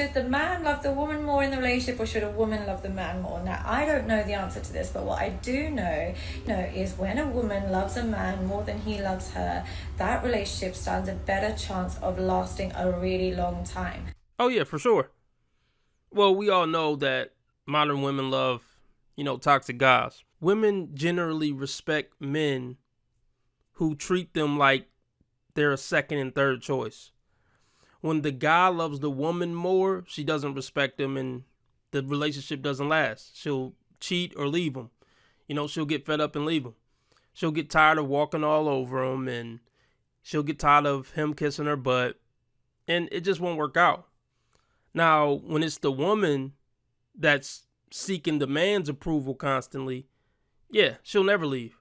should the man love the woman more in the relationship, or should a woman love the man more? Now, I don't know the answer to this, but what I do know, is when a woman loves a man more than he loves her, that relationship stands a better chance of lasting a really long time. Oh yeah, for sure. Well, we all know that modern women love, toxic guys. Women generally respect men who treat them like they're a second and third choice. When the guy loves the woman more, she doesn't respect him and the relationship doesn't last. She'll cheat or leave him. She'll get fed up and leave him. She'll get tired of walking all over him, and she'll get tired of him kissing her butt, and it just won't work out. Now, when it's the woman that's seeking the man's approval constantly, yeah, she'll never leave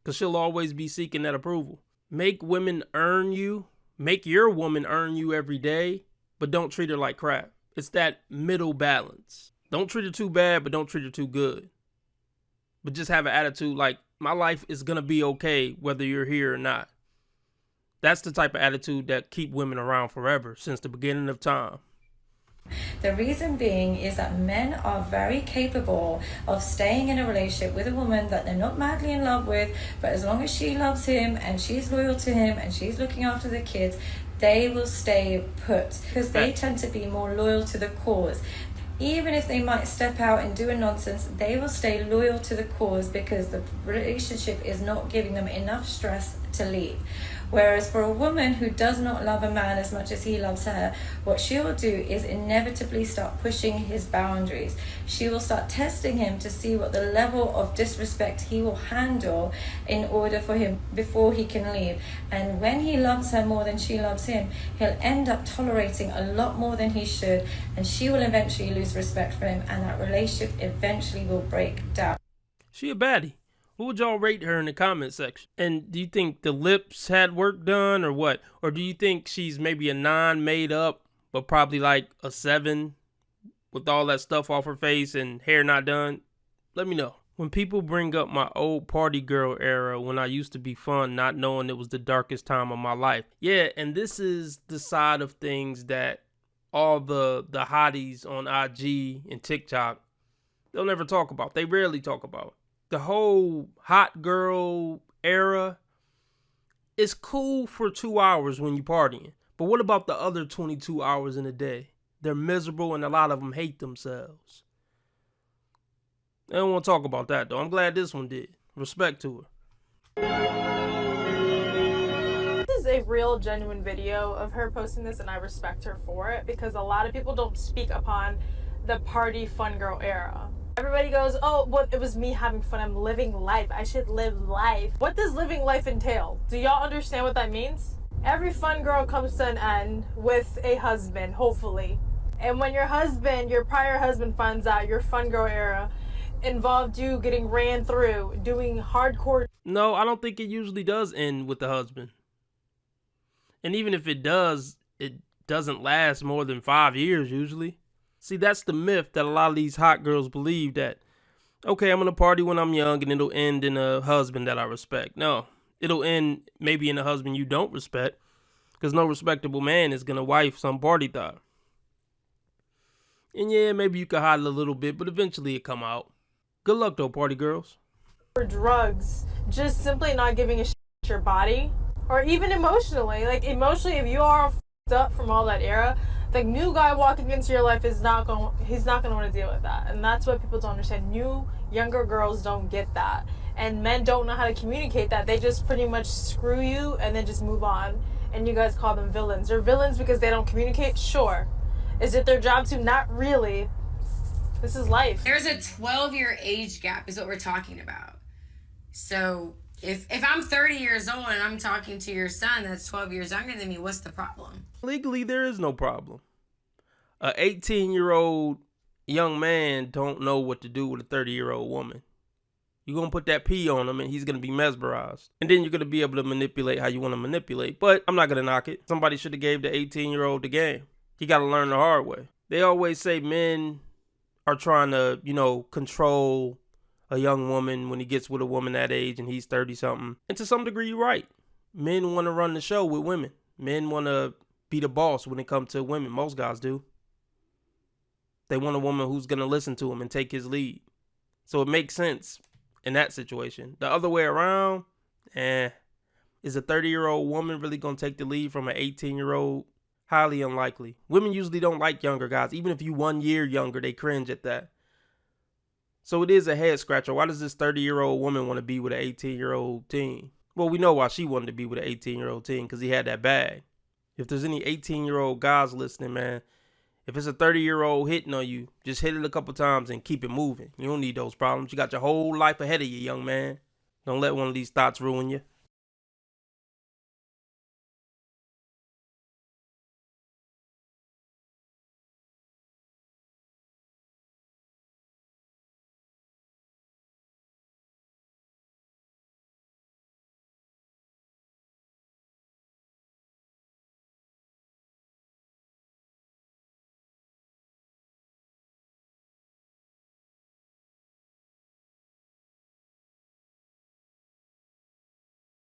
because she'll always be seeking that approval. Make women earn you. Make your woman earn you every day, but don't treat her like crap. It's that middle balance. Don't treat her too bad, but don't treat her too good. But just have an attitude like, my life is going to be okay whether you're here or not. That's the type of attitude that keep women around forever since the beginning of time. The reason being is that men are very capable of staying in a relationship with a woman that they're not madly in love with, but as long as she loves him and she's loyal to him and she's looking after the kids, they will stay put because they tend to be more loyal to the cause. Even if they might step out and do a nonsense, they will stay loyal to the cause because the relationship is not giving them enough stress to leave. Whereas for a woman who does not love a man as much as he loves her, what she will do is inevitably start pushing his boundaries. She will start testing him to see what the level of disrespect he will handle in order for him before he can leave. And when he loves her more than she loves him, he'll end up tolerating a lot more than he should, and she will eventually lose respect for him, and that relationship eventually will break down. She a baddie. What would y'all rate her in the comment section? And do you think the lips had work done or what? Or do you think she's maybe a 9 made up, but probably like a 7 with all that stuff off her face and hair not done? Let me know. When people bring up my old party girl era when I used to be fun, not knowing it was the darkest time of my life. Yeah, and this is the side of things that all the hotties on IG and TikTok, they'll never talk about. They rarely talk about. The whole hot girl era is cool for 2 hours when you're partying. But what about the other 22 hours in a day? They're miserable and a lot of them hate themselves. They don't want to talk about that though. I'm glad this one did. Respect to her. This is a real genuine video of her posting this, and I respect her for it because a lot of people don't speak upon the party fun girl era. Everybody goes, oh, well, it was me having fun. I'm living life. I should live life. What does living life entail? Do y'all understand what that means? Every fun girl comes to an end with a husband, hopefully. And when your prior husband finds out your fun girl era involved you getting ran through, doing hardcore. No, I don't think it usually does end with the husband. And even if it does, it doesn't last more than 5 years usually. See, that's the myth that a lot of these hot girls believe that, okay, I'm going to party when I'm young and it'll end in a husband that I respect. No, it'll end maybe in a husband you don't respect because no respectable man is going to wife some party thought. And yeah, maybe you can hide it a little bit, but eventually it come out. Good luck though, party girls. For drugs, just simply not giving a shit your body, or even emotionally. Like emotionally, if you are f***ed up from all that era, the new guy walking into your life he's not gonna want to deal with that. And that's what people don't understand. Younger girls don't get that, and men don't know how to communicate that. They just pretty much screw you and then just move on, and you guys call them villains. They're villains because they don't communicate. Sure. Is it their job to? Not really. This is life. There's a 12-year age gap is what we're talking about. So if I'm 30 years old and I'm talking to your son that's 12 years younger than me, what's the problem? Legally, there is no problem. A 18-year-old young man don't know what to do with a 30-year-old woman. You're going to put that pee on him and he's going to be mesmerized. And then you're going to be able to manipulate how you want to manipulate. But I'm not going to knock it. Somebody should have gave the 18-year-old the game. He got to learn the hard way. They always say men are trying to, control a young woman when he gets with a woman that age and he's 30-something. And to some degree, you're right. Men want to run the show with women. Men want to be the boss when it comes to women. Most guys do. They want a woman who's going to listen to him and take his lead. So it makes sense in that situation. The other way around, is a 30-year-old woman really going to take the lead from an 18-year-old? Highly unlikely. Women usually don't like younger guys. Even if you 1 year younger, they cringe at that. So it is a head scratcher. Why does this 30-year-old woman want to be with an 18-year-old teen? Well, we know why she wanted to be with an 18-year-old teen, because he had that bag. If there's any 18-year-old guys listening, man, if it's a 30-year-old hitting on you, just hit it a couple times and keep it moving. You don't need those problems. You got your whole life ahead of you, young man. Don't let one of these thoughts ruin you.